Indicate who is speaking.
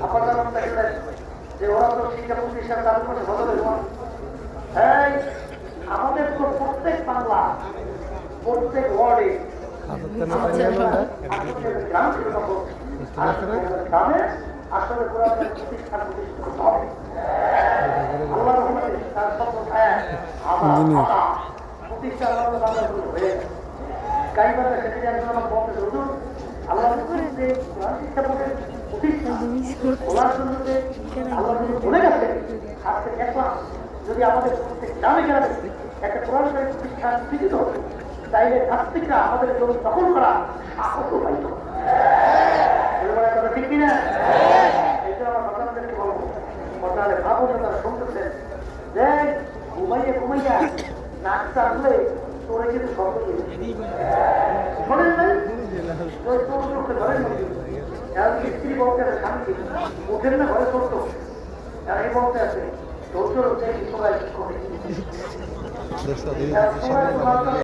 Speaker 1: আপনারা দেখলেন যে ওরা তো শিক্ষা প্রতিষ্ঠান চালু করে বদলে এই আমাদের তো প্রত্যেক বাংলা প্রত্যেক ওয়ার্ডে গ্রামে আসলে প্রতিষ্ঠান প্রতিষ্ঠিত করতে হবে। আল্লাহ তার প্রতিষ্ঠান হয়ে গাইবারে সেটি একজন আমার বলতে হুজুর আল্লাহ যে শিক্ষা বোর্ডের প্রতিষ্ঠান ওনার জন্য যে আল্লাহ বলে গেছে আজকে দেখলাম যদি আমাদের প্রত্যেক গ্রামে গ্রামে একটা কোরআনকারী প্রতিষ্ঠান সৃজিত হবে তাইলে কার্তিকরা আমাদের জমি দখল করা সাহস পাইত। ঠিক কিনা? এই জন্য আমার বাচ্চাদেরকে বলবো তাহলে ভাবো তারা শুনতেছেন যে ঘুমাইয়া ঘুমাইয়া নাক চাপলে তোরে কিন্তু শব্দ শোনেন নাই ধরেন স্ত্রী বলতে আছে স্বামীকে উঠেন না ঘরে করতো আর এই বলতে আছে তোর সবাই